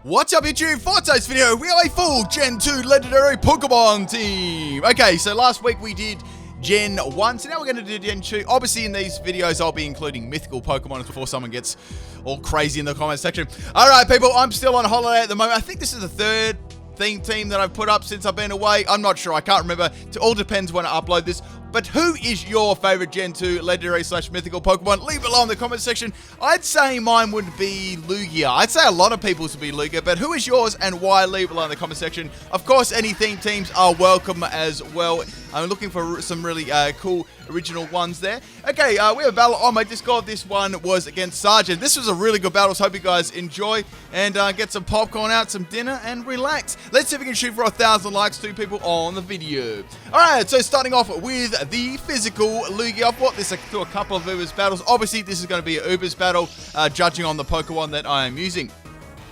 What's up YouTube? For today's video, we have a full Gen 2 Legendary Pokemon team. Okay, so last week we did Gen 1, so now we're going to do Gen 2. Obviously in these videos I'll be including mythical Pokemon before someone gets all crazy in the comment section. Alright people, I'm still on holiday at the moment. I think this is the third theme team that I've put up since I've been away. I'm not sure, I can't remember. It all depends when I upload this. But who is your favorite Gen 2 Legendary / Mythical Pokemon? Leave it below in the comment section. I'd say mine would be Lugia. I'd say a lot of people's would be Lugia, but who is yours and why? Leave it below in the comment section. Of course, any theme teams are welcome as well. I'm looking for some really cool original ones there. Okay, we have a battle on my Discord. This one was against Sergeant. This was a really good battle, so hope you guys enjoy and get some popcorn out, some dinner, and relax. Let's see if we can shoot for 1,000 likes, 2 people on the video. Alright, so starting off with the physical Lugia. I've brought this to a couple of Ubers battles. Obviously, this is going to be an Ubers battle, judging on the Pokemon that I am using.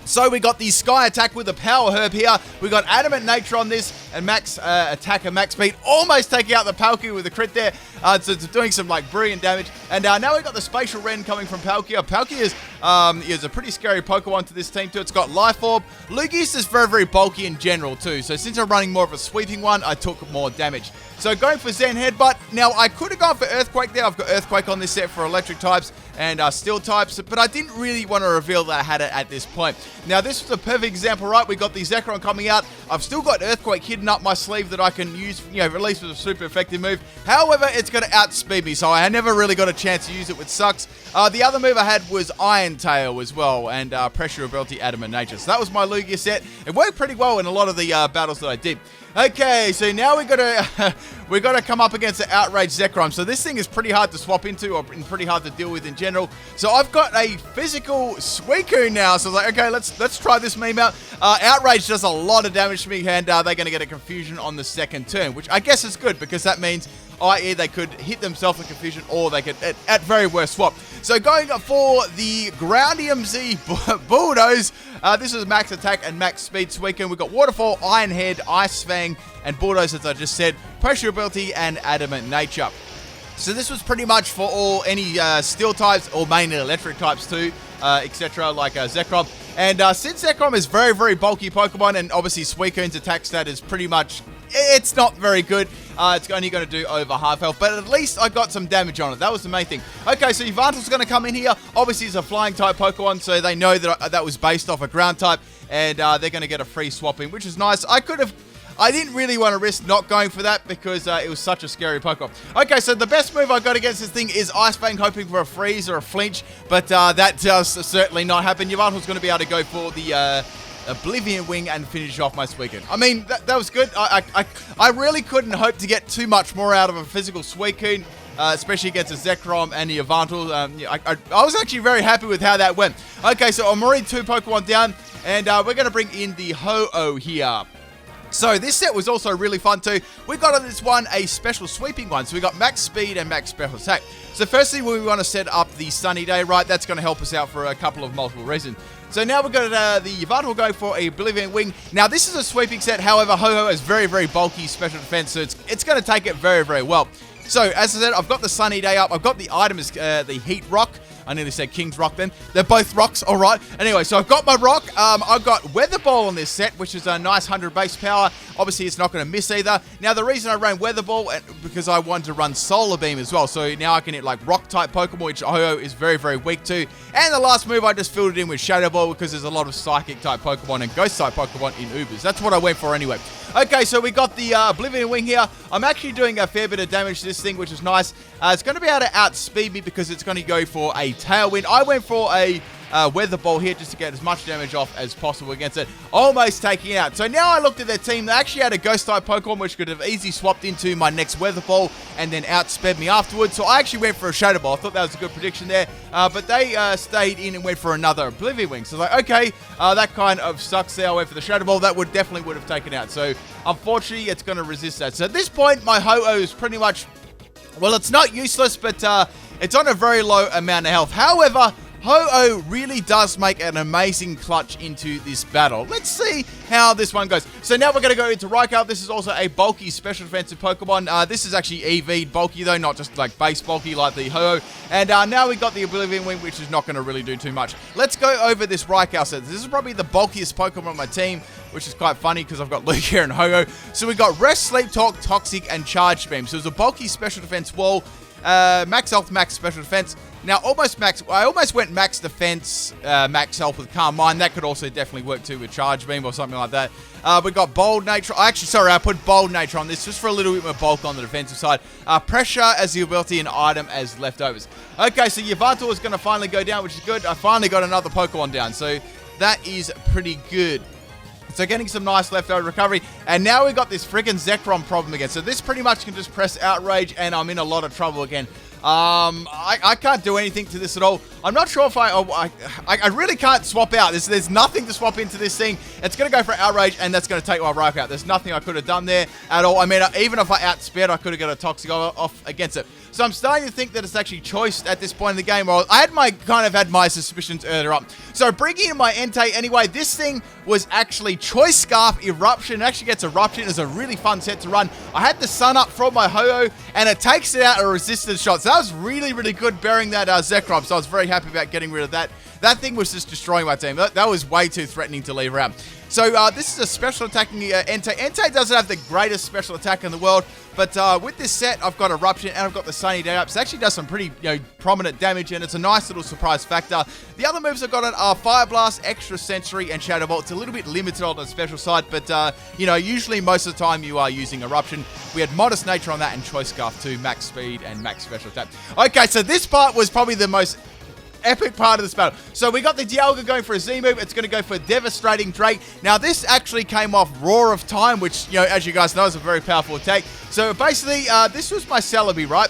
So we got the Sky Attack with the Power Herb here. We got Adamant Nature on this and Max Attack and Max Speed, almost taking out the Palkia with a crit there. So it's doing some like brilliant damage. And now we've got the Spatial Rend coming from Palkia. Palkia is a pretty scary Pokemon to this team too. It's got Life Orb. Lugia's is very, very bulky in general too. So since I'm running more of a sweeping one, I took more damage. So going for Zen Headbutt. Now I could have gone for Earthquake there. I've got Earthquake on this set for electric types and steel types, but I didn't really want to reveal that I had it at this point. Now this was a perfect example, right? We got the Zekrom coming out. I've still got Earthquake hidden up my sleeve that I can use, at least with a super effective move. However, it's going to outspeed me, so I never really got a chance to use it, which sucks. The other move I had was Iron Tail as well, and Pressure Ability, Adamant Nature. So that was my Lugia set. It worked pretty well in a lot of the battles that I did. Okay, so now we gotta come up against the Outrage Zekrom. So this thing is pretty hard to swap into, or pretty hard to deal with in general. So I've got a physical Suicune now. So I was like, okay, let's try this meme out. Outrage does a lot of damage to me, and they're gonna get a Confusion on the second turn, which I guess is good because that means i.e. they could hit themselves with Confusion, or they could at very worst swap. So going for the Groundium Z Bulldoze. This is Max Attack and Max Speed Suicune. We've got Waterfall, Iron Head, Ice Fang, and Bulldoze, as I just said, Pressure Ability, and Adamant Nature. So this was pretty much for any steel types, or mainly electric types too, etc., like Zekrom. And since Zekrom is very, very bulky Pokemon, and obviously Suicune's attack stat is pretty much, it's not very good. It's only going to do over half health, but at least I got some damage on it. That was the main thing. Okay, so Yvantal's going to come in here. Obviously, it's a flying type Pokemon, so they know that that was based off a ground type, and they're going to get a free swap in, which is nice. I didn't really want to risk not going for that because it was such a scary Pokemon. Okay, so the best move I got against this thing is Ice Fang, hoping for a freeze or a flinch, but that does certainly not happen. Yvantal's going to be able to go for the Oblivion Wing and finish off my Suicune. I mean, that was good. I really couldn't hope to get too much more out of a physical Suicune, especially against a Zekrom and the Yvantal. I was actually very happy with how that went. Okay, so I'm already 2 Pokemon down, and we're going to bring in the Ho-Oh here. So this set was also really fun too. We got on this one a special sweeping one. So we got Max Speed and Max Special Attack. So firstly, we want to set up the Sunny Day, right? That's going to help us out for a couple of multiple reasons. So now we've got the Yvantal going for a Oblivion Wing. Now this is a sweeping set. However, Ho-Oh has very, very bulky special defense. So it's going to take it very, very well. So as I said, I've got the Sunny Day up. I've got the item is the Heat Rock. I nearly said King's Rock then. They're both rocks, all right. Anyway, so I've got my rock. I've got Weather Ball on this set, which is a nice 100 base power. Obviously, it's not going to miss either. Now, the reason I ran Weather Ball, because I wanted to run Solar Beam as well. So now I can hit like Rock-type Pokemon, which Ho-Oh is very, very weak to. And the last move, I just filled it in with Shadow Ball because there's a lot of Psychic-type Pokemon and Ghost-type Pokemon in Ubers. That's what I went for anyway. Okay, so we got the Oblivion Wing here. I'm actually doing a fair bit of damage to this thing, which is nice. It's going to be able to outspeed me because it's going to go for a Tailwind. I went for a Weather Ball here just to get as much damage off as possible against it, almost taking it out. So now I looked at their team. They actually had a Ghost-type Pokemon, which could have easily swapped into my next Weather Ball and then outsped me afterwards. So I actually went for a Shadow Ball. I thought that was a good prediction there, but they stayed in and went for another Oblivion Wing. So like, okay, that kind of sucks there. I went for the Shadow Ball. That definitely would have taken out. So unfortunately, it's going to resist that. So at this point, my Ho-Oh is pretty much, well, it's not useless, but it's on a very low amount of health. However, Ho-Oh really does make an amazing clutch into this battle. Let's see how this one goes. So now we're going to go into Raikou. This is also a bulky special defensive Pokemon. This is actually EV'd bulky though, not just like base bulky like the Ho-Oh. And now we got the Oblivion Wing, which is not going to really do too much. Let's go over this Raikou set. This is probably the bulkiest Pokemon on my team, which is quite funny because I've got Lugia and Ho-Oh. So we got Rest, Sleep, Talk, Toxic, and Charge Beam. So it's a bulky special defense wall. Max health, max special defense. Now, I almost went max defense, max health with Calm Mind. That could also definitely work too with Charge Beam or something like that. We got Bold Nature. I put Bold Nature on this just for a little bit more bulk on the defensive side. Pressure as the ability and item as leftovers. Okay, so Yveltal is going to finally go down, which is good. I finally got another Pokemon down, so that is pretty good. So getting some nice leftover recovery. And now we got this friggin' Zekrom problem again. So this pretty much can just press Outrage and I'm in a lot of trouble again. I can't do anything to this at all. I'm not sure if I really can't swap out. There's nothing to swap into this thing. It's going to go for Outrage, and that's going to take my Raikou out. There's nothing I could have done there at all. I mean, even if I outsped, I could have got a Toxic off against it. So I'm starting to think that it's actually choice at this point in the game. Or I had my suspicions earlier up. So bringing in my Entei anyway, this thing was actually Choice Scarf Eruption. It actually gets Eruption. It's a really fun set to run. I had the Sun Up from my Ho-Oh, and it takes it out a resistance shot. So that was really, really good bearing that Zekrom. So I was very happy about getting rid of that. That thing was just destroying my team. That was way too threatening to leave around. So this is a special attacking Entei. Entei doesn't have the greatest special attack in the world, but with this set, I've got Eruption and I've got the Sunny Day up. So it actually does some pretty prominent damage, and it's a nice little surprise factor. The other moves I've got are Fire Blast, Extra Sensory, and Shadow Bolt. It's a little bit limited on the special side, but usually most of the time you are using Eruption. We had Modest Nature on that and Choice Scarf too, max speed and max special attack. Okay, so this part was probably the most epic part of this battle. So we got the Dialga going for a Z move. It's going to go for Devastating Drake. Now this actually came off Roar of Time, which, as you guys know, is a very powerful attack. So basically, this was my Celebi, right?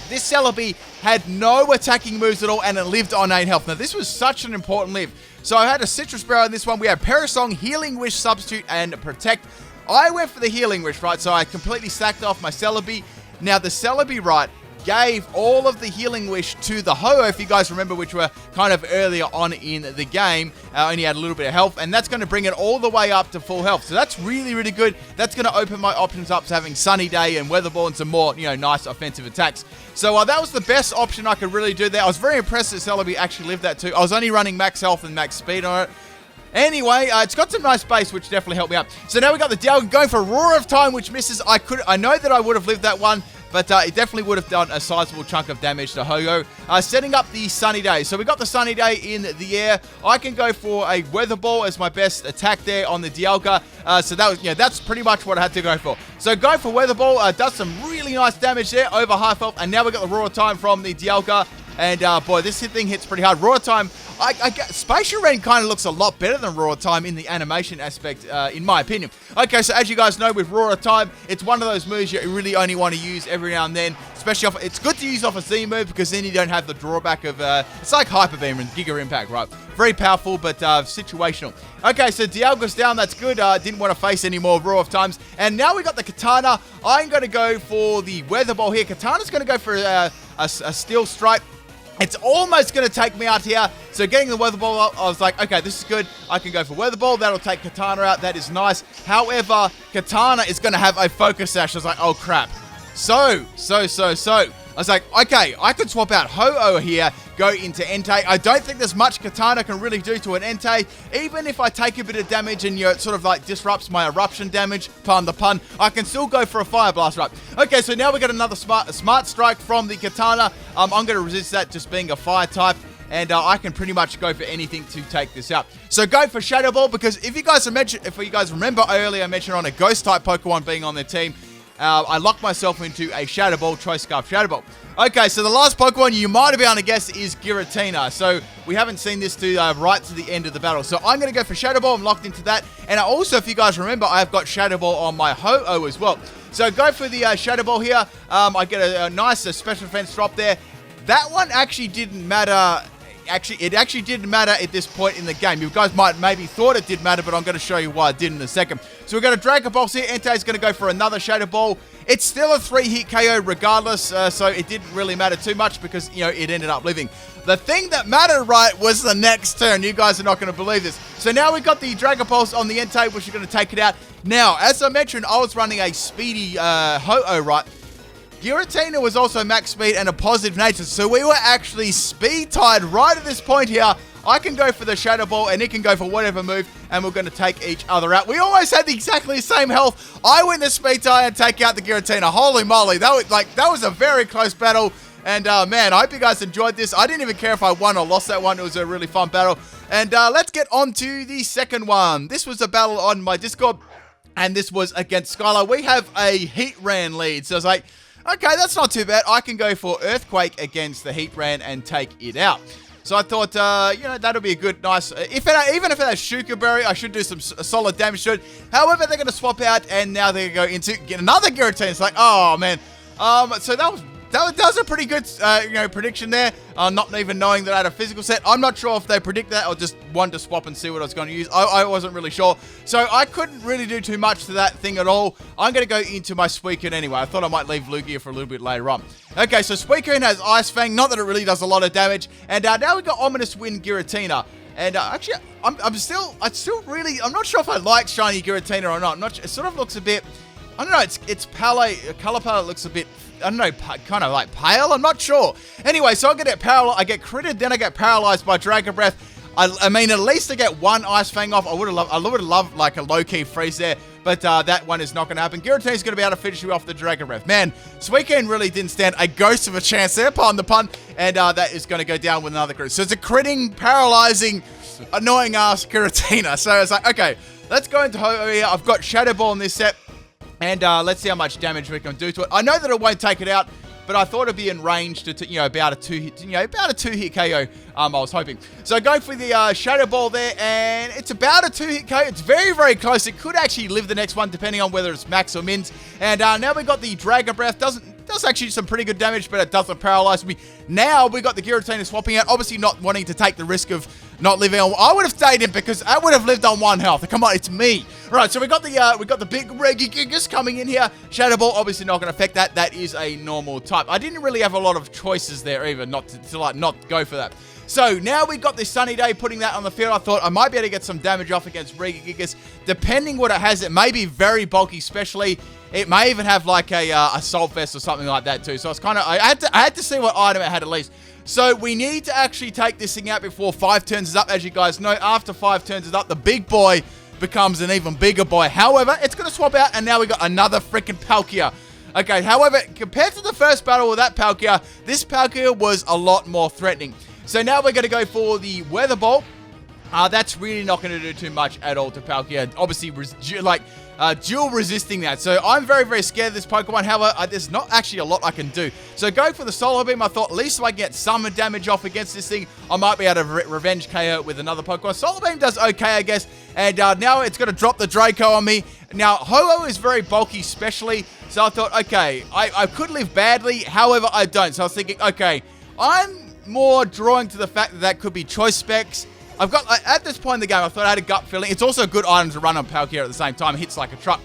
This Celebi had no attacking moves at all, and it lived on 8 health. Now this was such an important live. So I had a Citrus Berry on this one. We had Parasong, Healing Wish, Substitute, and Protect. I went for the Healing Wish, right? So I completely sacked off my Celebi. Now the Celebi, right, gave all of the Healing Wish to the Ho-Oh, if you guys remember, which were kind of earlier on in the game. Only had a little bit of health, and that's going to bring it all the way up to full health. So that's really, really good. That's going to open my options up to having Sunny Day and Weather Ball and some more, nice offensive attacks. So that was the best option I could really do there. I was very impressed that Celebi actually lived that too. I was only running max health and max speed on it. Anyway, it's got some nice base, which definitely helped me out. So now we got the Dialga going for Roar of Time, which misses. I know that I would have lived that one, but it definitely would have done a sizable chunk of damage to Ho-Oh. Setting up the Sunny Day. So we got the Sunny Day in the air. I can go for a Weather Ball as my best attack there on the Dialga. So that was, that's pretty much what I had to go for. So go for Weather Ball. Does some really nice damage there, over half health. And now we got the Roar Time from the Dialga. And boy, this thing hits pretty hard. Roar Time, Spatial Rain kind of looks a lot better than Roar Time in the animation aspect, in my opinion. Okay, so as you guys know, with Roar Time, it's one of those moves you really only want to use every now and then. Especially it's good to use off a Z move because then you don't have the drawback of, it's like Hyper Beam and Giga Impact, right? Very powerful, but situational. Okay, so Dialga's down, that's good. Didn't want to face any more Roar of Times. And now we got the Katana. I'm going to go for the Weather Ball here. Katana's going to go for a Steel Strike. It's almost going to take me out here. So getting the Weather Ball up, I was like, okay, this is good. I can go for Weather Ball. That'll take Katana out. That is nice. However, Katana is going to have a Focus Sash. I was like, oh, crap. So. I was like, okay, I could swap out Ho-Oh here, go into Entei. I don't think there's much Katana can really do to an Entei. Even if I take a bit of damage and it sort of like disrupts my Eruption damage, pardon the pun, I can still go for a Fire Blast, right? Okay, so now we got another Smart Strike from the Katana. I'm going to resist that just being a Fire type. And I can pretty much go for anything to take this out. So go for Shadow Ball, because if you guys remember earlier I mentioned on a Ghost type Pokemon being on their team, I locked myself into a Shadow Ball, Choice Scarf Shadow Ball. Okay, so the last Pokemon you might have been able to guess is Giratina. So we haven't seen this to right to the end of the battle. So I'm going to go for Shadow Ball. I'm locked into that. And also, if you guys remember, I've got Shadow Ball on my Ho-Oh as well. So go for the Shadow Ball here. I get a nice special defense drop there. That one actually didn't matter it actually didn't matter at this point in the game. You guys might maybe thought it did matter, but I'm going to show you why it didn't in a second. So we've got a Dragon Pulse here. Entei's going to go for another Shadow Ball. It's still a 3-hit KO regardless, so it didn't really matter too much because, you know, it ended up living. The thing that mattered, right, was the next turn. You guys are not going to believe this. So now we've got the Dragon Pulse on the Entei, which is going to take it out. Now, as I mentioned, I was running a speedy Ho-Oh, right? Giratina was also max speed and a positive nature, so we were actually speed tied right at this point here. I can go for the Shadow Ball, and it can go for whatever move, and we're going to take each other out. We almost had exactly the same health. I win the speed tie and take out the Giratina. Holy moly, that was a very close battle. And man, I hope you guys enjoyed this. I didn't even care if I won or lost that one. It was a really fun battle. And let's get on to the second one. This was a battle on my Discord, and this was against Skylar. We have a Heatran lead, so I was like, okay, that's not too bad. I can go for Earthquake against the Heatran and take it out. So I thought, you know, that'll be a good, nice... even if it has Shuka Berry, I should do some solid damage to it. However, they're going to swap out, and now they're going to go into get another Giratina. It's like, oh, man. So that was a pretty good, you know, prediction there. Not even knowing that I had a physical set. I'm not sure if they predict that or just wanted to swap and see what I was going to use. I wasn't really sure. So I couldn't really do too much to that thing at all. I'm going to go into my Suicune anyway. I thought I might leave Lugia for a little bit later on. Okay, so Suicune has Ice Fang. Not that it really does a lot of damage. And now we've got Ominous Wind Giratina. And actually, I'm not sure if I like Shiny Giratina or not. It sort of looks a bit, I don't know, its color palette looks a bit, I don't know, kind of like pale. I'm not sure. Anyway, so I get critted, then I get paralyzed by Dragon Breath. I mean, at least I get one Ice Fang off. I would have loved like a low-key freeze there, but that one is not going to happen. Giratina's going to be able to finish you off the Dragon Breath. Man, Suicune really didn't stand a ghost of a chance there, pardon the pun, and that is going to go down with another crit. So it's a critting, paralyzing, annoying-ass Giratina. So it's like, okay, let's go into Ho-Oh here. I've got Shadow Ball in this set. And let's see how much damage we can do to it. I know that it won't take it out, but I thought it'd be in range to you know, about a two-hit KO. I was hoping. So going for the Shadow Ball there, and it's about a 2-hit KO. It's very, very close. It could actually live the next one, depending on whether it's max or mins. And now we got the Dragon Breath. Does actually some pretty good damage, but it doesn't paralyze me. Now we got the Giratina swapping out, obviously not wanting to take the risk of not living on. I would have stayed in because I would have lived on 1 health. Come on, it's me. Right, so we got the big Regigigas coming in here. Shadow Ball obviously not going to affect that. That is a normal type. I didn't really have a lot of choices there either, not go for that. So now we got this Sunny Day, putting that on the field. I thought I might be able to get some damage off against Regigigas. Depending what it has, it may be very bulky, especially. It may even have like a Assault Vest or something like that too. So it's kind of, I had to see what item it had at least. So we need to actually take this thing out before 5 turns is up. As you guys know, after 5 turns is up, the big boy becomes an even bigger boy. However, it's going to swap out, and now we got another freaking Palkia. Okay, however, compared to the first battle with that Palkia, this Palkia was a lot more threatening. So now we're going to go for the Weather Ball. That's really not going to do too much at all to Palkia. Obviously, dual resisting that. So I'm very, very scared of this Pokemon. However, there's not actually a lot I can do. So going for the Solar Beam, I thought at least if I get some damage off against this thing, I might be able to revenge KO with another Pokemon. Solar Beam does okay, I guess. And now it's going to drop the Draco on me. Now, Ho-Oh is very bulky, especially. So I thought, okay, I could live badly. However, I don't. So I was thinking, okay, I'm more drawing to the fact that that could be choice specs. I've got, at this point in the game, I thought I had a gut feeling. It's also a good item to run on Palkia at the same time. It hits like a truck.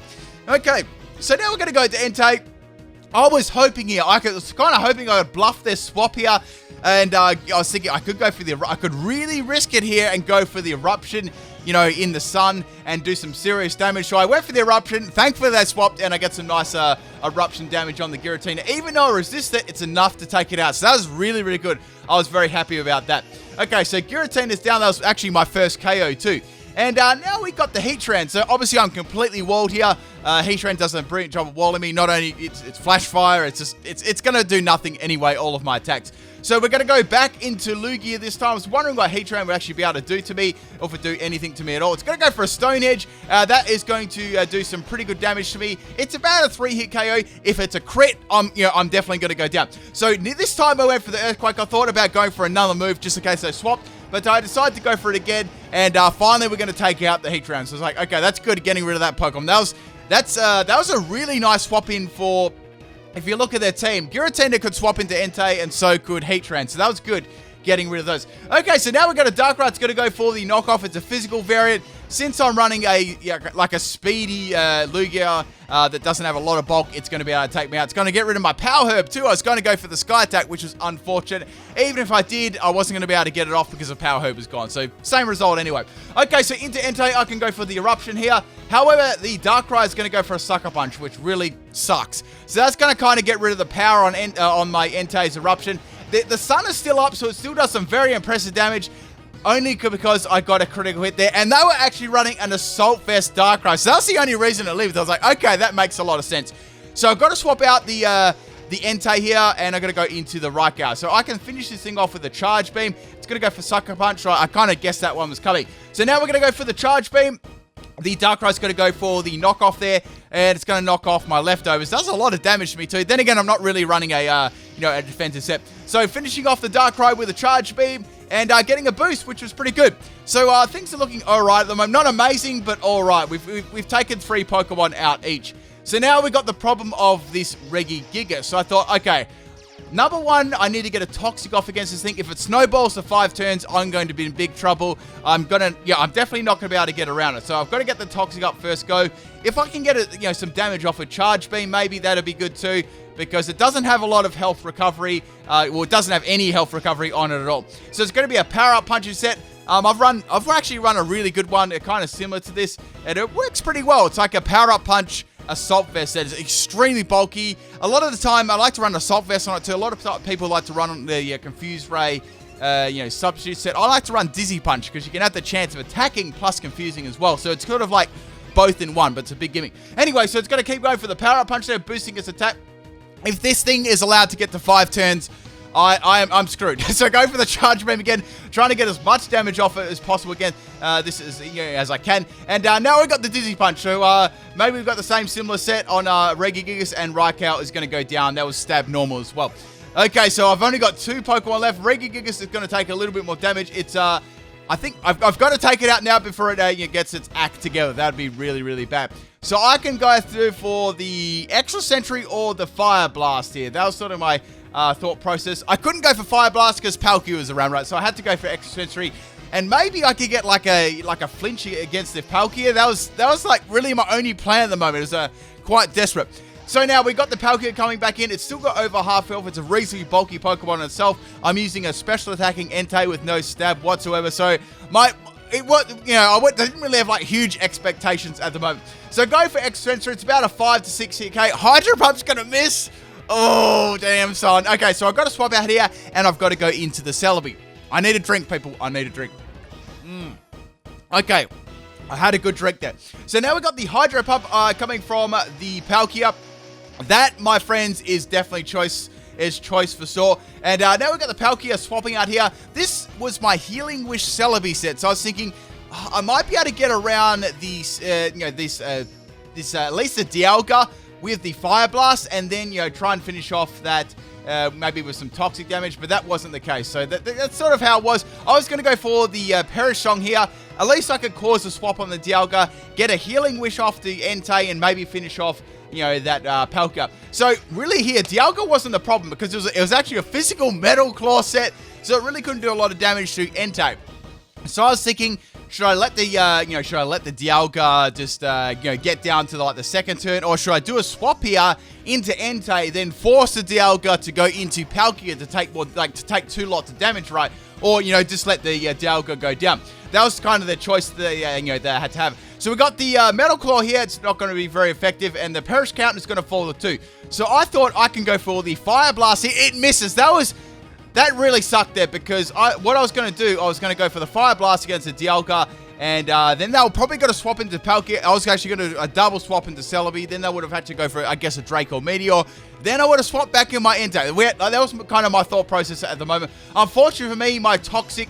Okay, so now we're going to go to Entei. I was hoping here, I was kind of hoping I would bluff their swap here. And I was thinking I could go for I could really risk it here and go for the Eruption, you know, in the sun and do some serious damage. So I went for the Eruption. Thankfully, they swapped and I get some nice Eruption damage on the Giratina. Even though I resist it, it's enough to take it out. So that was really, really good. I was very happy about that. Okay, so Giratina's down. That was actually my first KO too. And now we got the Heatran. So obviously I'm completely walled here. Heatran does a brilliant job of walling me. Not only it's Flash Fire, it's going to do nothing anyway, all of my attacks. So we're going to go back into Lugia this time. I was wondering what Heatran would actually be able to do to me, or if it would do anything to me at all. It's going to go for a Stone Edge. That is going to do some pretty good damage to me. It's about a 3-hit KO. If it's a crit, I'm definitely going to go down. So this time I went for the Earthquake. I thought about going for another move just in case they swapped, but I decided to go for it again. And finally we're going to take out the Heatran. So I was like, okay, that's good, getting rid of that Pokemon. That was a really nice swap in for. If you look at their team, Giratina could swap into Entei, and so could Heatran. So that was good. getting rid of those. Okay, so now we've got a Darkrai. It's going to go for the knockoff. It's a physical variant. Since I'm running like a speedy Lugia that doesn't have a lot of bulk, it's going to be able to take me out. It's going to get rid of my Power Herb too. I was going to go for the Sky Attack, which was unfortunate. Even if I did, I wasn't going to be able to get it off because the Power Herb is gone. So same result anyway. Okay, so into Entei, I can go for the Eruption here. However, the Darkrai is going to go for a Sucker Punch, which really sucks. So that's going to kind of get rid of the power on my Entei's Eruption. The sun is still up, so it still does some very impressive damage. Only because I got a critical hit there. And they were actually running an Assault Vest Darkrai. So that's the only reason it lived. I was like, okay, that makes a lot of sense. So I've got to swap out the Entei here. And I'm going to go into the Raikou. So I can finish this thing off with a Charge Beam. It's going to go for Sucker Punch. Right, I kind of guessed that one was coming. So now we're going to go for the Charge Beam. The Darkrai's going to go for the knockoff there, and it's going to knock off my leftovers. Does a lot of damage to me too. Then again, I'm not really running a defensive set. So finishing off the Darkrai with a Charge Beam and getting a boost, which was pretty good. So things are looking all right at the moment. Not amazing, but all right. We've taken 3 Pokemon out each. So now we've got the problem of this Regigigas. So I thought, okay, number one, I need to get a Toxic off against this thing. If it snowballs to 5 turns, I'm going to be in big trouble. I'm definitely not going to be able to get around it. So I've got to get the Toxic up first go. If I can get it, some damage off a Charge Beam, maybe that'd be good too, because it doesn't have a lot of health recovery. It doesn't have any health recovery on it at all. So it's going to be a Power Up Punching set. I've actually run a really good one, kind of similar to this, and it works pretty well. It's like a Power Up Punch Assault Vest that is extremely bulky. A lot of the time, I like to run Assault Vest on it too. A lot of people like to run the Confused Ray, substitute set. I like to run Dizzy Punch because you can have the chance of attacking plus confusing as well. So it's sort of like both in one, but it's a big gimmick. Anyway, so it's going to keep going for the Power Up Punch there, boosting its attack. If this thing is allowed to get to 5 turns, I'm screwed. So go for the Charge Beam again, trying to get as much damage off it as possible again. This is as I can. And now we've got the Dizzy Punch. So maybe we've got the same similar set on Regigigas, and Raikou is going to go down. That was Stab Normal as well. Okay, so I've only got 2 Pokemon left. Regigigas is going to take a little bit more damage. It's I think I've got to take it out now before it gets its act together. That would be really, really bad. So I can go through for the Extra Sentry or the Fire Blast here. That was sort of my thought process. I couldn't go for Fire Blast because Palkia was around, right? So I had to go for Extra Sentry. And maybe I could get like a flinch against the Palkia. That was like really my only plan at the moment. It was quite desperate. So now we got the Palkia coming back in. It's still got over half health. It's a reasonably bulky Pokemon in itself. I'm using a special attacking Entei with no stab whatsoever. So I didn't really have like huge expectations at the moment. So go for Extra Sentry. It's about a 5 to 6 hit K. Hydro Pump's gonna miss. Oh damn son. Okay, so I've got to swap out here, and I've got to go into the Celebi. I need a drink, people. I need a drink. Okay, I had a good drink there. So now we've got the Hydro Pump coming from the Palkia. That, my friends, is definitely choice for sure. And now we've got the Palkia swapping out here. This was my Healing Wish Celebi set. So I was thinking I might be able to get around these, at least the Dialga with the Fire Blast, and then try and finish off that maybe with some toxic damage, but that wasn't the case. So that's sort of how it was. I was going to go for the Perish Song here. At least I could cause a swap on the Dialga, get a Healing Wish off the Entei, and maybe finish off that Palkia. So really here, Dialga wasn't the problem because it was actually a physical Metal Claw set, so it really couldn't do a lot of damage to Entei. So I was thinking, should I let the Dialga just get down to like the second turn, or should I do a swap here into Entei, then force the Dialga to go into Palkia to take 2 lots of damage, right? Or just let the Dialga go down. That was kind of the choice they had to have. So we got the Metal Claw here. It's not going to be very effective, and the Perish Count is going to fall to 2. So I thought I can go for the Fire Blast here. It misses. That really sucked there, because what I was going to do, I was going to go for the Fire Blast against the Dialga, and then they were probably going to swap into Palkia. I was actually going to double swap into Celebi. Then they would have had to go for, I guess, a Draco Meteor. Then I would have swapped back in my Entei. That was kind of my thought process at the moment. Unfortunately for me, my Toxic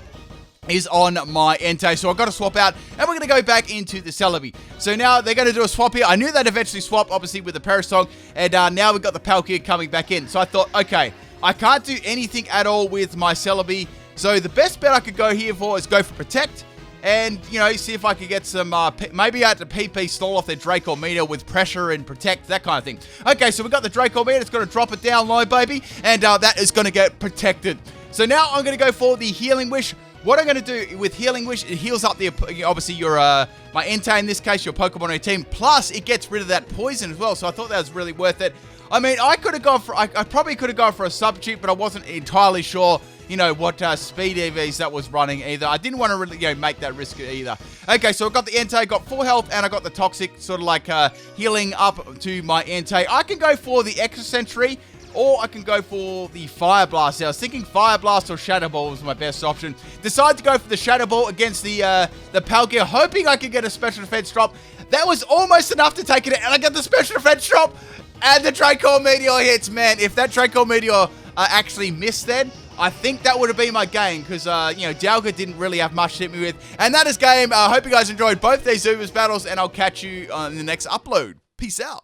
is on my Entei, so I've got to swap out, and we're going to go back into the Celebi. So now they're going to do a swap here. I knew they'd eventually swap, obviously, with the Perish Song, and now we've got the Palkia coming back in. So I thought, okay, I can't do anything at all with my Celebi, so the best bet I could go here for is go for Protect, and, see if I could get some, maybe I had to PP stall off their Draco Meteor with Pressure and Protect, that kind of thing. Okay, so we've got the Draco Meteor. It's going to drop it down low, baby, and that is going to get protected. So now I'm going to go for the Healing Wish. What I'm going to do with Healing Wish, it heals up the, obviously your, my Entei in this case, your Pokemon on your team, plus it gets rid of that poison as well, so I thought that was really worth it. I mean, I could have gone for, I probably could have gone for a substitute, but I wasn't entirely sure, you know, what speed EVs that was running either. I didn't want to really, you know, make that risk either. Okay, so I got the Entei, got full health, and I got the Toxic, sort of like healing up to my Entei. I can go for the Extra Sentry, or I can go for the Fire Blast. I was thinking Fire Blast or Shadow Ball was my best option. Decided to go for the Shadow Ball against the Palkia, hoping I could get a Special Defense drop. That was almost enough to take it, and I got the Special Defense drop, and the Draco Meteor hits. Man, if that Draco Meteor actually missed then, I think that would have been my game, because, you know, Dialga didn't really have much to hit me with. And that is game. I hope you guys enjoyed both these Zubas battles, and I'll catch you on the next upload. Peace out.